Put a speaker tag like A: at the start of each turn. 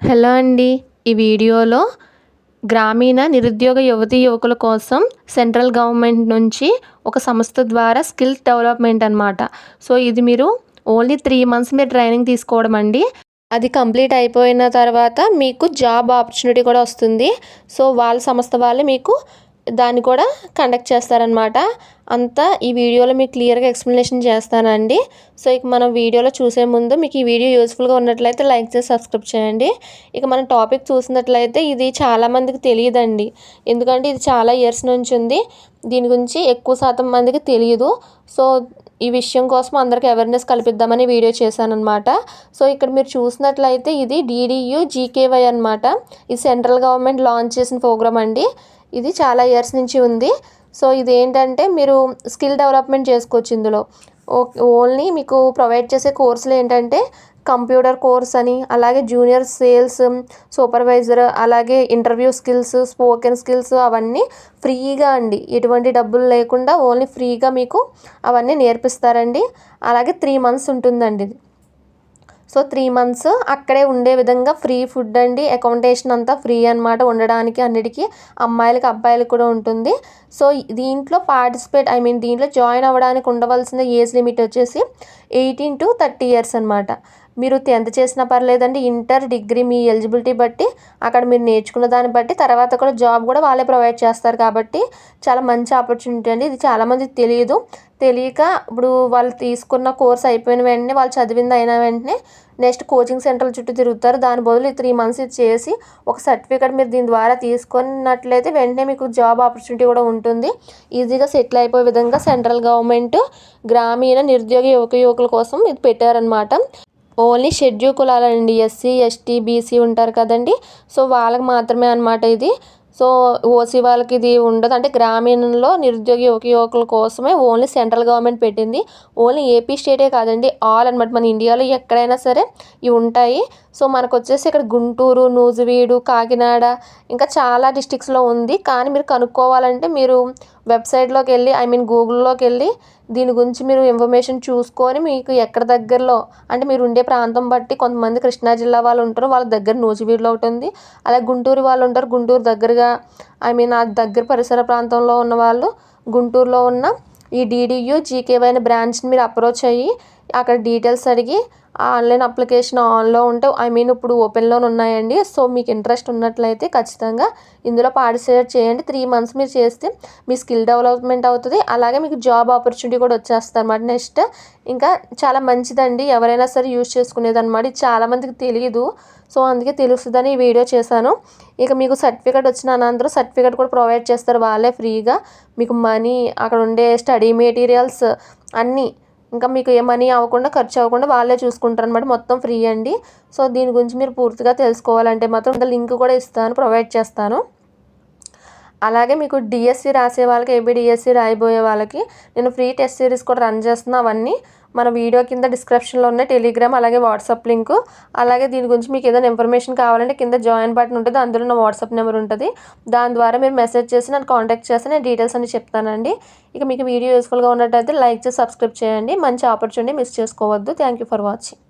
A: Hello అండి. ఈ వీడియోలో గ్రామీణ నిరుద్యోగ యువతీ యువకుల కోసం సెంట్రల్ గవర్నమెంట్ నుంచి ఒక సంస్థ ద్వారా స్కిల్ డెవలప్మెంట్ అనమాట. సో ఇది మీరు ఓన్లీ 3 మంత్స్ మీరు ట్రైనింగ్ తీసుకోవడం అండి. అది కంప్లీట్ అయిపోయిన తర్వాత మీకు జాబ్ ఆపర్చునిటీ కూడా వస్తుంది. సో వాళ్ళ సంస్థ వాళ్ళే మీకు దాన్ని కూడా కండక్ట్ చేస్తారనమాట. అంతా ఈ వీడియోలో మీకు క్లియర్గా ఎక్స్ప్లెనేషన్ చేస్తానండి. సో ఇక మనం వీడియోలో చూసే ముందు మీకు ఈ వీడియో యూస్ఫుల్గా ఉన్నట్లయితే లైక్ చేసి సబ్స్క్రైబ్ చేయండి. ఇక మనం టాపిక్ చూసినట్లయితే ఇది చాలామందికి తెలియదండి. ఎందుకంటే ఇది చాలా ఇయర్స్ నుంచి ఉంది. దీని గురించి ఎక్కువ శాతం మందికి తెలియదు. సో ఈ విషయం కోసం అందరికీ అవేర్నెస్ కల్పిద్దామని వీడియో చేశానమాట. సో ఇక్కడ మీరు చూసినట్లయితే ఇది DDU-GKY అనమాట. ఇది సెంట్రల్ గవర్నమెంట్ లాంచ్ చేసిన ప్రోగ్రామ్ అండి. ఇది చాలా ఇయర్స్ నుంచి ఉంది. సో ఇది ఏంటంటే మీరు స్కిల్ డెవలప్మెంట్ చేసుకోవచ్చు ఇందులో. ఓన్లీ మీకు ప్రొవైడ్ చేసే కోర్సులు ఏంటంటే కంప్యూటర్ కోర్స్ అని, అలాగే జూనియర్ సేల్స్ సూపర్వైజర్, అలాగే ఇంటర్వ్యూ స్కిల్స్, స్పోకెన్ స్కిల్స్ అవన్నీ ఫ్రీగా అండి. ఎటువంటి డబ్బులు లేకుండా ఓన్లీ ఫ్రీగా మీకు అవన్నీ నేర్పిస్తారండి. అలాగే 3 మంత్స్ ఉంటుందండి ఇది. సో 3 మంత్స్ అక్కడే ఉండే విధంగా ఫ్రీ ఫుడ్ అండి, అకామిడేషన్ అంతా ఫ్రీ అనమాట. ఉండడానికి అన్నిటికీ అమ్మాయిలకి అబ్బాయిలకు కూడా ఉంటుంది. సో దీంట్లో దీంట్లో జాయిన్ అవ్వడానికి ఉండవలసిన ఏజ్ లిమిట్ వచ్చేసి 18 to 30 ఇయర్స్ అనమాట. మీరు 10th చేసినా పర్లేదండి, ఇంటర్, డిగ్రీ మీ ఎలిజిబిలిటీ బట్టి అక్కడ మీరు నేర్చుకున్న దాన్ని బట్టి తర్వాత కూడా జాబ్ కూడా వాళ్ళే ప్రొవైడ్ చేస్తారు. కాబట్టి చాలా మంచి ఆపర్చునిటీ అండి. ఇది చాలామందికి తెలియక ఇప్పుడు వాళ్ళు తీసుకున్న కోర్స్ అయిపోయిన వెంటనే, వాళ్ళు చదివింది అయిన వెంటనే నెక్స్ట్ కోచింగ్ సెంటర్ల చుట్టూ తిరుగుతారు. దాని బదులు 3 మంత్స్ ఇది చేసి ఒక సర్టిఫికేట్ మీరు దీని ద్వారా తీసుకున్నట్లయితే వెంటనే మీకు జాబ్ ఆపర్చునిటీ కూడా ఉంటుంది. ఈజీగా సెటిల్ అయిపోయే విధంగా సెంట్రల్ గవర్నమెంట్ గ్రామీణ నిరుద్యోగ యువకుల కోసం ఇది పెట్టారనమాట. ఓన్లీ షెడ్యూల్ కులాలండి, SC, ST, BC ఉంటారు కదండి. సో వాళ్ళకి మాత్రమే అనమాట ఇది. సో ఓసీ వాళ్ళకి ఇది ఉండదు. అంటే గ్రామీణంలో నిరుద్యోగ యువకుల కోసమే ఓన్లీ సెంట్రల్ గవర్నమెంట్ పెట్టింది. ఓన్లీ ఏపీ స్టేటే కాదండి, ఆల్ అనమాట. మన ఇండియాలో ఎక్కడైనా సరే ఇవి ఉంటాయి. సో మనకు వచ్చేసి ఇక్కడ గుంటూరు, నూజివీడు, కాకినాడ ఇంకా చాలా డిస్ట్రిక్ట్స్లో ఉంది. కానీ మీరు కనుక్కోవాలంటే మీరు వెబ్సైట్లోకి వెళ్ళి గూగుల్లోకి వెళ్ళి దీని గురించి మీరు ఇన్ఫర్మేషన్ చూసుకొని మీకు ఎక్కడ దగ్గరలో, అంటే మీరు ఉండే ప్రాంతం బట్టి కొంతమంది కృష్ణా జిల్లా వాళ్ళు ఉంటారు, వాళ్ళ దగ్గర నూజివీడులో ఒకటి ఉంది. అలాగే గుంటూరు వాళ్ళు ఉంటారు, గుంటూరు దగ్గరగా ఆ దగ్గర పరిసర ప్రాంతంలో ఉన్న వాళ్ళు గుంటూరులో ఉన్న ఈ DDU-GKY అనే బ్రాంచ్ని మీరు అప్రోచ్ అయ్యి అక్కడ డీటెయిల్స్ అడిగి ఆన్లైన్ అప్లికేషన్ ఆన్లో ఉంటే ఇప్పుడు ఓపెన్లోనే ఉన్నాయండి. సో మీకు ఇంట్రెస్ట్ ఉన్నట్లయితే ఖచ్చితంగా ఇందులో పార్టిసిపేట్ చేయండి. 3 మంత్స్ మీరు చేస్తే మీ స్కిల్ డెవలప్మెంట్ అవుతుంది. అలాగే మీకు జాబ్ ఆపర్చునిటీ కూడా వచ్చేస్తుంది అనమాట. నెక్స్ట్ ఇంకా చాలా మంచిదండి, ఎవరైనా సరే యూజ్ చేసుకునేది అనమాట. ఇది చాలామందికి తెలియదు. సో అందుకే తెలుస్తుందని ఈ వీడియో చేశాను. ఇక మీకు సర్టిఫికేట్ వచ్చిన అనంతరం సర్టిఫికేట్ కూడా ప్రొవైడ్ చేస్తారు వాళ్ళే ఫ్రీగా. మీకు మనీ, అక్కడ ఉండే స్టడీ మెటీరియల్స్ అన్నీ ఇంకా మీకు ఏ మనీ అవ్వకుండా, ఖర్చు అవ్వకుండా వాళ్ళే చూసుకుంటారు అనమాట. మొత్తం ఫ్రీ అండి. సో దీని గురించి మీరు పూర్తిగా తెలుసుకోవాలంటే మాత్రం లింక్ కూడా ప్రొవైడ్ చేస్తాను. అలాగే మీకు DSC రాసే వాళ్ళకి, APDSC రాయబోయే వాళ్ళకి నేను ఫ్రీ టెస్ట్ సిరీస్ కూడా రన్ చేస్తున్నా. అవన్నీ మన వీడియో కింద డిస్క్రిప్షన్లో ఉన్నాయి, టెలిగ్రామ్ అలాగే వాట్సాప్ లింకు. అలాగే దీని గురించి మీకు ఏదైనా ఇన్ఫర్మేషన్ కావాలంటే కింద జాయిన్ బటన్ ఉంటుంది, అందులో నా వాట్సాప్ నెంబర్ ఉంటుంది. దాని ద్వారా మీరు మెసేజ్ చేసి నన్ను కాంటాక్ట్ చేస్తే నేను డీటెయిల్స్ అన్ని చెప్తానండి. ఇక మీకు వీడియో యూస్ఫుల్గా ఉన్నట్టయితే లైక్ చేసి సబ్స్క్రైబ్ చేయండి. మంచి ఆపర్చునిటీ మిస్ చేసుకోవద్దు. Thank you for watching.